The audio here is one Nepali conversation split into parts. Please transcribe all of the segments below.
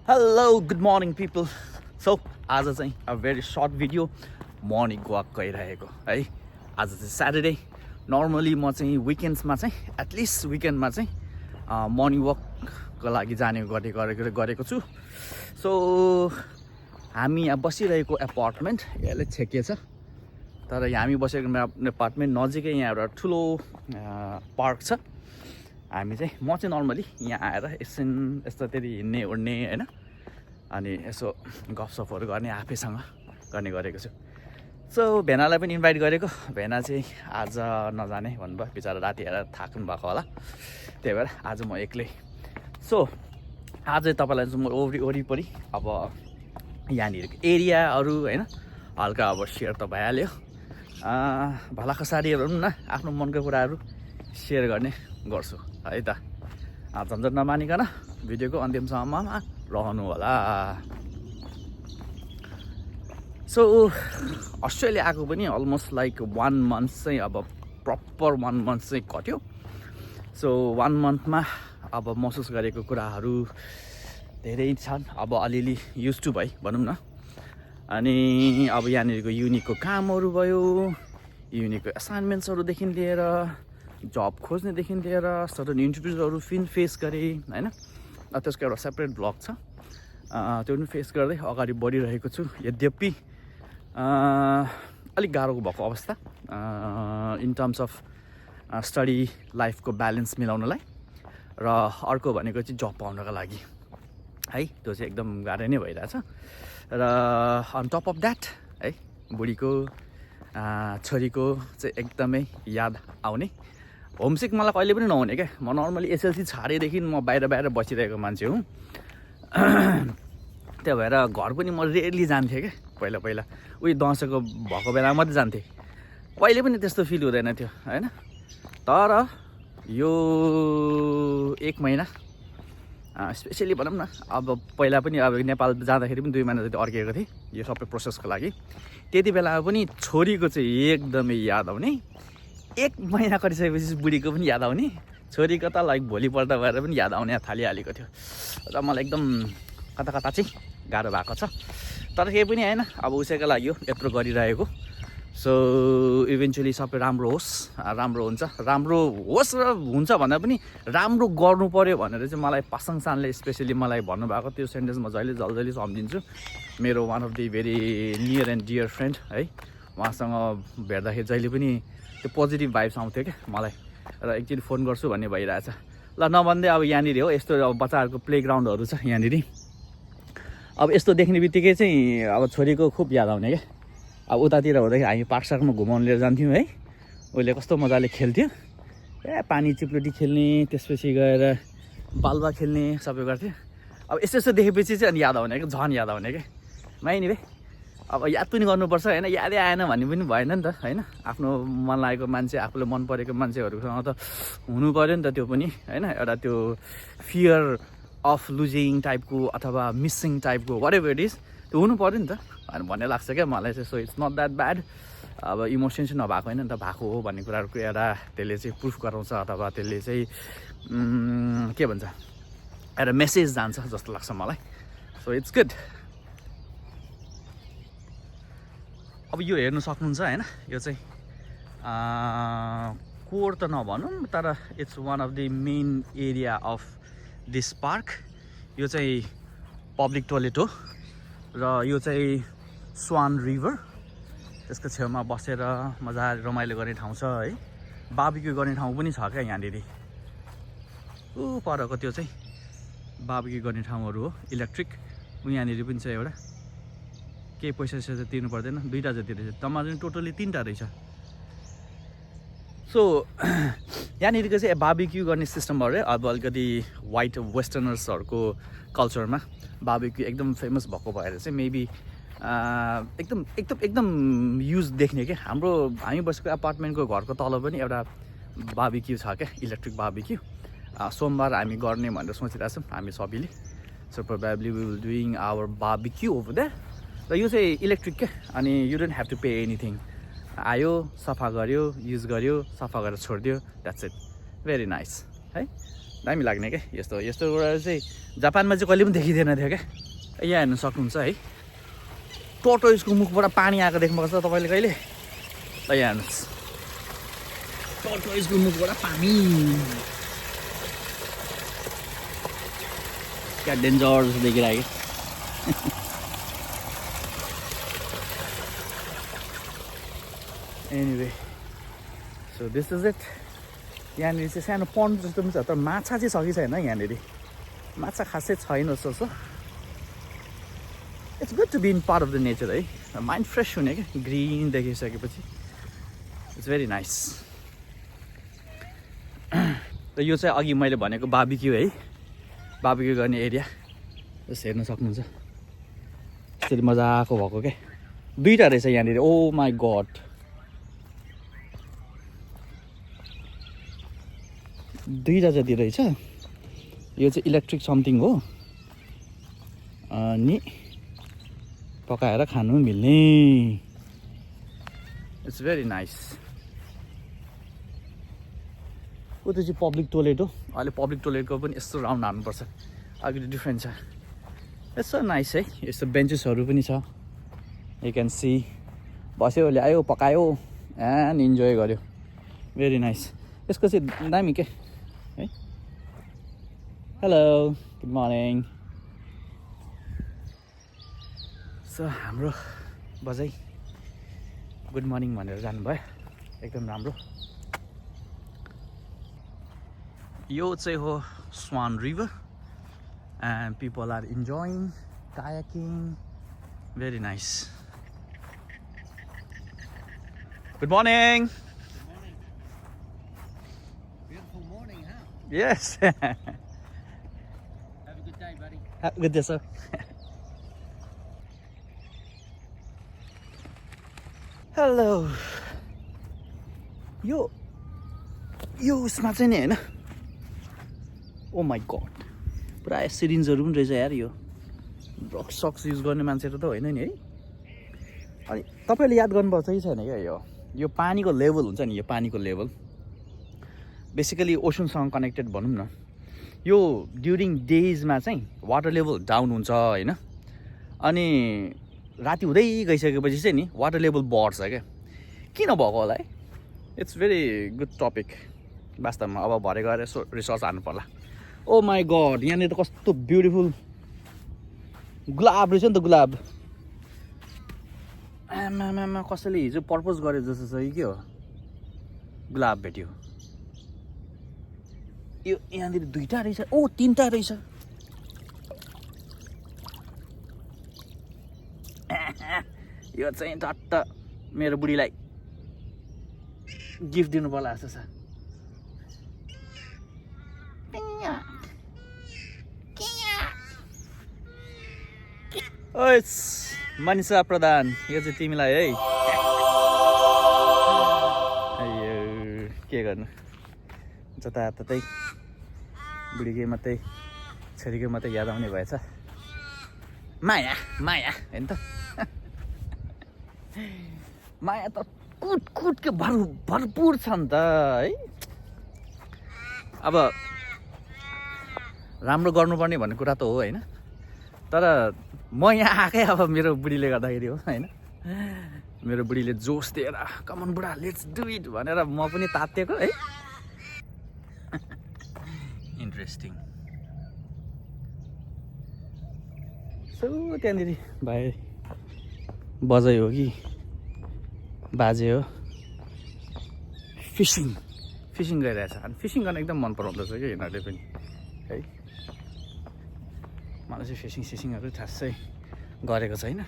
Hello, good morning people. So आज चाहिँ a very short video morning walk गइरहेको है. आज चाहिँ Saturday. Normally म चाहिँ weekends-मा चाहिँ एटलिस्ट weekend-मा चाहिँ morning walk-को लागि जाने गरेको छु. So हामी यहाँ बसिरहेको अपार्टमेन्ट यसले छेकिएछ. तर हामी बसेको अपार्टमेन्ट नजिकै यहाँ एउटा ठुलो पार्क छ. हामी चाहिँ म चाहिँ नर्मली यहाँ आएर एकछिन यस्तोखेरि हिँड्ने उड्ने हैन अनि यसो गफसफहरू गर्ने आफैसँग गर्ने गरेको छु. सो भेनालाई पनि इन्भाइट गरेको. भेना चाहिँ आज नजाने भन्नुभयो. बिचारा राति हेरेर थाक्नु भएको होला. त्यही भएर आज म एक्लै. सो आज तपाईँलाई चाहिँ म वरिपरि अब यहाँनिरको एरियाहरू हैन हल्का अब सेयर त भइहाल्यो. भलाखसारीहरू न आफ्नो मनको कुराहरू सेयर गर्ने गर्छु है त. झन्झट नमानिकन भिडियोको अन्तिमसम्म रहनु होला. सो अस्ट्रेलिया आएको पनि अलमोस्ट लाइक 1 month चाहिँ अब प्रपर 1 month चाहिँ कट्यो. सो 1 monthमा अब महसुस गरेको कुराहरू धेरै छन्. अब अलिअलि युज टु भई भनौँ न. अनि अब यहाँनिरको युनिकको कामहरू भयो, युनिकको असाइनमेन्ट्सहरूदेखि लिएर जब खोज्नेदेखि लिएर सर्टन इन्टरभ्युजहरू फेस गरेँ हैन. त्यसको एउटा सेपरेट ब्लग छ. त्यो पनि फेस गर्दै अगाडि बढिरहेको छु. यद्यपि अलिक गाह्रो भएको अवस्था इन टर्म्स अफ स्टडी लाइफको ब्यालेन्स मिलाउनलाई र अर्को भनेको चाहिँ जब पाउनको लागि है. त्यो चाहिँ एकदम गाह्रो नै भइरहेछ. र अन टप अफ द्याट है बुढीको छोरीको चाहिँ एकदमै याद आउने. होमसिक मलाई कहिले पनि नहुने क्या. म नर्मली एसएलसी छाडेदेखि म बाहिर बसिरहेको मान्छे हुँ. त्यो भएर घर पनि म रेयरली जान्थेँ क्या. पहिला उही दसैँको भएको बेलामा मात्रै जान्थेँ. कहिले पनि त्यस्तो फिल हुँदैन थियो होइन. तर यो 1 महिना स्पेसली भनौँ न. अब पहिला पनि अब नेपाल जाँदाखेरि पनि 2 महिना जति अर्किएको थिएँ यो सबै प्रोसेसको लागि. त्यति बेलामा पनि छोरीको चाहिँ एकदमै याद आउने. 1 महिना कटिसकेपछि बुढीको पनि याद आउने. छोरीको त लाइक भोलिपल्ट भएर पनि याद आउने थालिहालेको थियो. र मलाई एकदम कता चाहिँ गाह्रो भएको छ. तर केही पनि होइन. अब उसैको लागि हो यत्रो गरिरहेको. सो इभेन्चुली सबै राम्रो होस्, राम्रो हुन्छ. राम्रो होस् र हुन्छ भन्दा पनि राम्रो गर्नु पऱ्यो भनेर चाहिँ मलाई पासाङ सानले स्पेसली मलाई भन्नुभएको. त्यो सेन्टेन्स म जहिले सम्झिन्छु. मेरो one of the very near and dear friend है. उहाँसँग भेट्दाखेरि जहिले पनि त्यो पोजिटिभ भाइब्स आउँथ्यो क्या मलाई. र एकचोटि फोन गर्छु भन्ने भइरहेछ. ल नभन्दै अब यहाँनिर हो यस्तो अब बच्चाहरूको प्लेग्राउन्डहरू छ यहाँनिर. अब यस्तो देख्ने बित्तिकै चाहिँ अब छोरीको खुब याद आउने क्या. अब उतातिर हुँदाखेरि हामी पार्कसार्कमा घुमाउनु लिएर जान्थ्यौँ है. उसले कस्तो मजाले खेल्थ्यो. पानी चिप्लोटी खेल्ने, त्यसपछि गएर बालुवा खेल्ने सबै गर्थ्यो. अब यस्तो देखेपछि चाहिँ अनि याद आउने क्या. झन् याद आउने क्या. माइनी भाइ अब याद पनि गर्नुपर्छ होइन. यादै आएन भन्ने पनि भएन नि त होइन. आफ्नो मन लागेको मान्छे, आफूले मन परेको मान्छेहरूसँग त हुनु पऱ्यो नि त. त्यो पनि होइन एउटा त्यो फियर अफ लुजिङ टाइपको अथवा मिसिङ टाइपको वाट एभर इट इज त्यो हुनु पऱ्यो नि त भन्ने लाग्छ क्या मलाई चाहिँ. So it's not that bad. अब इमोसन चाहिँ नभएको होइन नि त, भएको हो भन्ने कुराहरूको एउटा त्यसले चाहिँ प्रुफ गराउँछ अथवा त्यसले चाहिँ के भन्छ एउटा मेसेज जान्छ जस्तो लाग्छ मलाई. So it's good. अब यो हेर्नु सक्नुहुन्छ होइन. यो चाहिँ कोर त नभनौँ तर it's one of the main area of this park. यो चाहिँ पब्लिक टोइलेट हो र यो चाहिँ स्वान रिभर. त्यसको छेउमा बसेर मजाले रमाइलो गर्ने ठाउँ छ है. बार्बिक्यू गर्ने ठाउँ पनि छ क्या यहाँनिर. परको त्यो चाहिँ बार्बिक्यू गर्ने ठाउँहरू हो. इलेक्ट्रिक यहाँनिर पनि छ एउटा. केही पैसा तिर्नु पर्दैन. 2टा जति रहेछ. टमाटर टोटली 3टा रहेछ. सो यहाँनिरको चाहिँ बार्बिक्यू गर्ने सिस्टमहरू अब अलिकति वाइट वेस्टर्नर्सहरूको कल्चरमा बार्बिक्यू एकदम फेमस भएको भएर चाहिँ मेबी एकदम युज देख्ने क्या. हामी बसेको अपार्टमेन्टको घरको तल पनि एउटा बार्बिक्यू छ क्या, इलेक्ट्रिक बार्बिक्यू. सोमबार हामी गर्ने भनेर सोचिरहेछौँ हामी सबैले. So probably we will doing our barbecue over there. र यो चाहिँ इलेक्ट्रिक क्या. अनि you don't have to pay anything. आयो, सफा गर्यो, युज गर्यो, सफा गरेर छोडिदियो. That's it. भेरी नाइस है. दामी लाग्ने क्या यस्तो यस्तो एउटा चाहिँ जापानमा चाहिँ कहिले पनि देखिँदैन थियो क्या। यहाँ हेर्नु सक्नुहुन्छ है, टर्टोइजको मुखबाट पानी आएको देख्नुपर्छ तपाईँले कहिले। ल यहाँ हेर्नुहोस्, टर्टोइजको मुखबाट पानी, क्या डेन्जर जस्तो देखिरहेको। Anyway so this is it. यहाँनिर चाहिँ सानो पन्ड जस्तो पनि छ, तर माछा चाहिँ छ कि छैन यहाँनिर, माछा खासै छैन जस्तो छ। It's good to be in part of the nature है, माइन्ड फ्रेस हुने क्या ग्रिन देखिसकेपछि। It's very nice. र यो चाहिँ अघि मैले भनेको बार्बिक्यू है, बार्बिक्यू गर्ने एरिया जस्तो हेर्न सक्नुहुन्छ। यसरी मजाको भएको क्या, दुईवटा रहेछ यहाँनिर। ओ माई गड, दुईवटा जति रहेछ। यो चाहिँ इलेक्ट्रिक समथिङ हो, अनि पकाएर खानु मिल्ने। It's very nice. ऊ त्यो चाहिँ पब्लिक टोइलेट हो। अहिले पब्लिक टोइलेटको पनि यस्तो राउन्ड हान्नुपर्छ, अलिकति डिफ्रेन्ट छ। यस्तो नाइस है, यस्तो बेन्चेसहरू पनि छ। यु क्यान सी, बस्यो ल्यायो पकायो एन्ड इन्जोय गर्यो। Very nice. यसको चाहिँ दामी के है। Hello, good morning. सो हाम्रो बजै गुड मर्निङ भनेर जानुभयो, एकदम राम्रो। यो चाहिँ हो Swan River and people are enjoying kayaking. Very nice. Good morning. Beautiful morning, huh? Yes. Have a good day, buddy. Have a good day, sir. Hello. यो उसमा चाहिँ नि होइन, ओ माई गड, पुरा सिरिन्जहरू पनि रहेछ यार। यो ड्रग्स सक्स युज गर्ने मान्छेहरू त होइन नि है। अनि तपाईँले याद गर्नुपर्छ कि छैन क्या, यो पानीको लेभल हुन्छ नि, यो पानीको लेभल बेसिकली ओसनसँग कनेक्टेड भनौँ न। यो ड्युरिङ डेजमा चाहिँ वाटर लेभल डाउन हुन्छ होइन, अनि राति हुँदै गइसकेपछि चाहिँ नि वाटर लेभल बढ्छ क्या। किन भएको होला है? इट्स भेरी गुड टपिक वास्तवमा। अब भरे गएर यसो रिसर्च हाल्नु पर्ला। ओ माई गड, यहाँनिर त कस्तो ब्युटिफुल गुलाब रहेछ नि त, गुलाब। आमामा, कसैले हिजो पर्पोज गरे जस्तो छ कि के हो, गुलाब भेट्यो। यो यहाँनिर दुईवटा रहेछ, ओ तिनवटा रहेछ। यो चाहिँ झट्ट मेरो बुढीलाई गिफ्ट दिनु पर्ला जस्तो छ। ओइ मनिषा प्रधान, यो चाहिँ तिमीलाई है। अयो के गर्नु, जताततै बुढीकै मात्रै छोरीकै मात्रै याद आउने भएछ। माया माया होइन त। माया त कुटकुटको भरपुर छ नि त है। अब राम्रो गर्नुपर्ने भन्ने कुरा त हो होइन, तर म यहाँ आएकै अब मेरो बुढीले गर्दाखेरि हो होइन। मेरो बुढीले जोस दिएर कमन बुढा लेट्स डु इट भनेर म पनि तातिएको है। इन्ट्रेस्टिङ। सो त्यहाँनिर भाइ बजै हो कि बाजे हो, फिसिङ गरिरहेछ। अनि फिसिङ गर्न एकदम मन पराउँदछ कि यिनीहरूले पनि है। मलाई चाहिँ फिसिङहरू खासै गरेको छैन।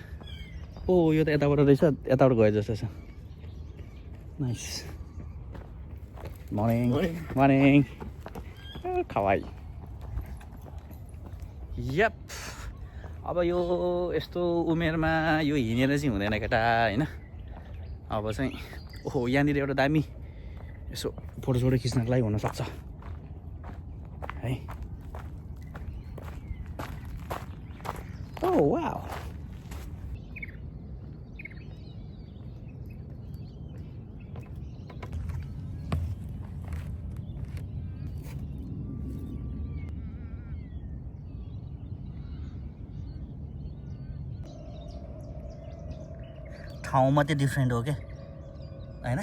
ओ यो त यताबाट रहेछ, यताबाट गयो जस्तो छ। नाइस। Morning morning. खवाई। यप। अब यो यस्तो उमेरमा यो हिँडेर चाहिँ हुँदैन केटा होइन। अब चाहिँ ओहो यहाँनिर एउटा दामी यसो फोटोसोटो खिच्नको लागि हुनसक्छ है। ओ वाउ। ठाउँ मात्रै डिफ्रेन्ट हो क्या होइन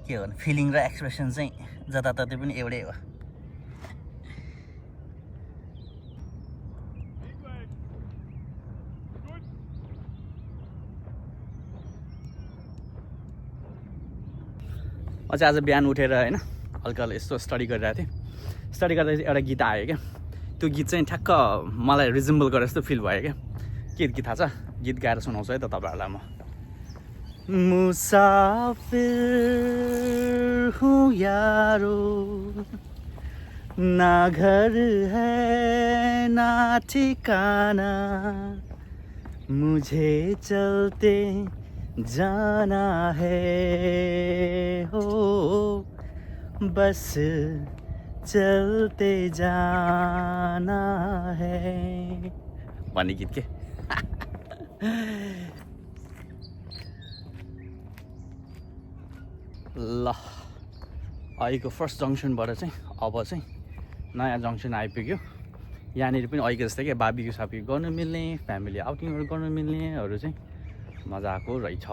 के हो भने फिलिङ र एक्सप्रेसन चाहिँ जताततै पनि एउटै हो अझै आज बिहान उठेर होइन हल्का यस्तो स्टडी गरिरहेको थिएँ स्टडी गर्दा चाहिँ एउटा गीत आयो क्या त्यो गीत चाहिँ ठ्याक्क मलाई रिजेम्बल गरेर जस्तो फिल भयो क्या के गीत थाहा छ गीत गाएर सुनाउँछु है त तपाईँहरूलाई म मुसाफिर हूँ यारो ना घर है ना ठिकाना मुझे चलते जाना है हो बस चलते जाना है भन्ने गीत के ल अहिलेको फर्स्ट जङ्सनबाट चाहिँ अब चाहिँ नयाँ जङ्सन आइपुग्यो यहाँनिर पनि अहिलेको जस्तै क्या बार्बिक्यू सार्बिक्यू गर्नु मिल्ने फ्यामिली आउटिङहरू गर्नु मिल्नेहरू चाहिँ मजाको रहेछ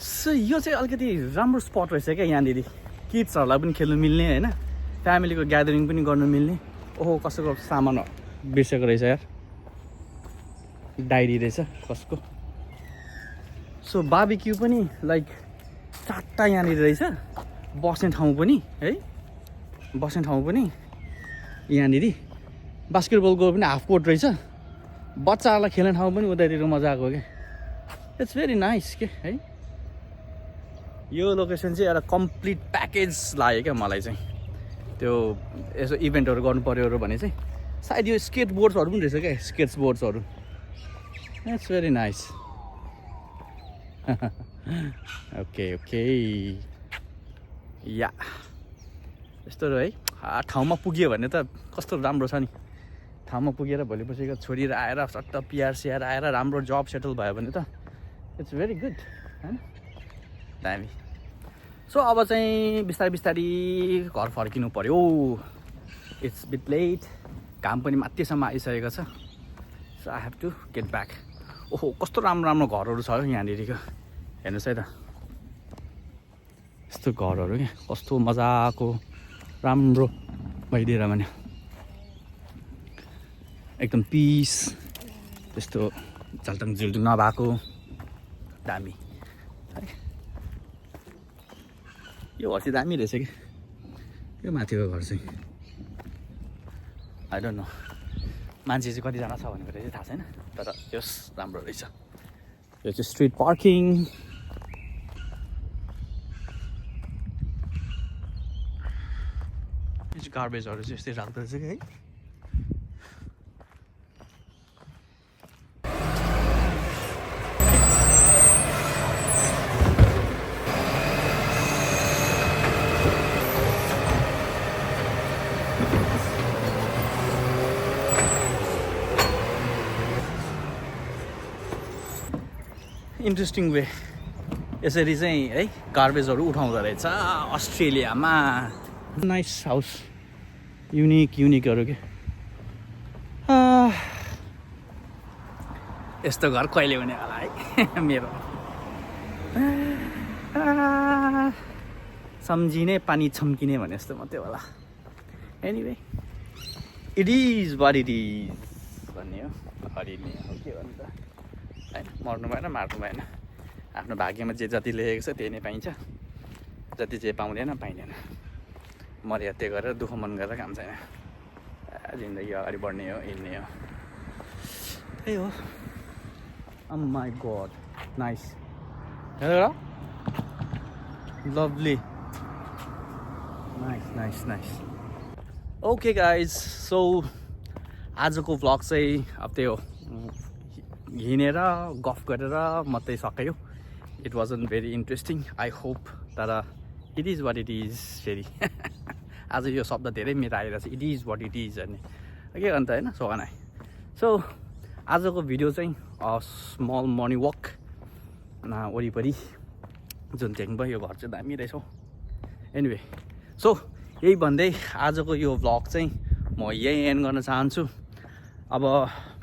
सो यो चाहिँ अलिकति राम्रो स्पट रहेछ क्या यहाँनिर किड्सहरूलाई पनि खेल्नु मिल्ने होइन फ्यामिलीको ग्यादरिङ पनि गर्नु मिल्ने ओहो कसैको सामान बिर्सेको रहेछ यार डायरी रहेछ कसको सो बार्बिक्यू पनि लाइक 4टा यहाँनिर रहेछ बस्ने ठाउँ पनि है बस्ने ठाउँ पनि यहाँनिर बास्केटबलको पनि हाफ कोर्ट रहेछ बच्चाहरूलाई खेल्ने ठाउँ पनि उतातिर मजाको क्या इट्स भेरी नाइस के है यो लोकेसन चाहिँ एउटा कम्प्लिट प्याकेज लाग्यो क्या मलाई चाहिँ त्यो यसो इभेन्टहरू गर्नु पऱ्यो भने चाहिँ सायद यो स्केट बोर्ड्सहरू पनि रहेछ क्या स्केट्स बोर्ड्सहरू it's very nice okay okay या यस्तो है ठाउँमा पुग्यो भने त कस्तो राम्रो छ नि ठाउँमा पुगेर भोलि पर्सिको छोरी आएर सट्ट पिआर सिआर आएर राम्रो जब सेटल भयो भने त इट्स भेरी गुड होइन दामी सो अब चाहिँ बिस्तारै बिस्तारै घर फर्किनु पऱ्यो इट्स बिट लेट काम पनि माथिसम्म आइसकेको छ so I have to get back ओहो कस्तो राम्रो राम्रो घरहरू छ यहाँनिरको हेर्नुहोस् है त यस्तो घरहरू क्या कस्तो मजाको राम्रो भइदिएर भने एकदम पिस त्यस्तो झल्टङ झुल्टुङ नभएको दामी है यो घर चाहिँ दामी रहेछ कि यो माथिको घर चाहिँ आई डोन्ट नो मान्छे चाहिँ कतिजना छ भनेको चाहिँ थाहा छैन तर यस राम्रो रहेछ यो चाहिँ स्ट्रिट पार्किङ यो चाहिँ गार्बेजहरू चाहिँ यस्तै राख्दो रहेछ कि है इन्ट्रेस्टिङ वे यसरी चाहिँ है गार्बेजहरू उठाउँदो रहेछ अस्ट्रेलियामा नाइस हाउस युनिकहरू के यस्तो घर कहिले हुने होला है मेरो सम्झिने पानी छम्किने भने जस्तो मात्रै होला anyway it is what it is भन्ने हो हरिने हो के भन्नु त होइन मर्नु भएन मार्नु भएन आफ्नो भाग्यमा जे जति लेखेको छ त्यही नै पाइन्छ जति जे पाउँदैन पाइँदैन मर्यादा गरेर दुःख मन गरेर काम छैन जिन्दगी अगाडि बढ्ने हो हिँड्ने हो त्यही हो Oh my god, nice. Hello? Lovely. Nice. Okay guys, so आजको vlog चाहिँ अब त्यो हिँडेर गफ गरेर मात्रै सक्यो. It wasn't very interesting. I hope that it is what it is. फेरि आज यो शब्द धेरै मेरो आइरहेछ. It is what it is अनि के अन्त हैन सोगानाइ. So आजको भिडियो चाहिँ स्मल मर्निङ वक वरिपरि जुन देख्नु भयो यो घर चाहिँ दामी रहेछ. एनिवे सो यही भन्दै आजको यो भ्लग चाहिँ म यही एन्ड गर्न चाहन्छु. अब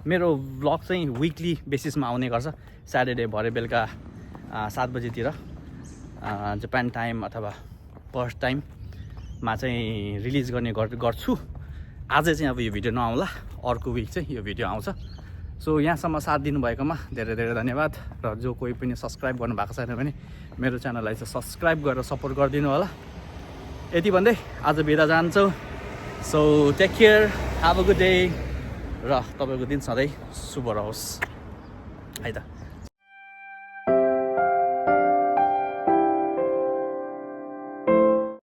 मेरो भ्लग चाहिँ विकली बेसिसमा आउने गर्छ स्याटरडे भरे बेलुका 7 बजेतिर जापान टाइम अथवा पर्थ टाइममा चाहिँ रिलिज गर्ने गर्छु। आज चाहिँ अब यो भिडियो नआउला, अर्को विक चाहिँ यो भिडियो आउँछ। सो यहाँसम्म साथ दिनुभएकोमा धेरै धेरै धन्यवाद। र जो कोही पनि सब्सक्राइब गर्नुभएको छैन भने मेरो च्यानललाई चाहिँ सब्सक्राइब गरेर सपोर्ट गरिदिनु होला। यति भन्दै आज बिदा जान्छौँ। So take care, have a good day र तपाईँको दिन सधैँ शुभ रहोस् है त।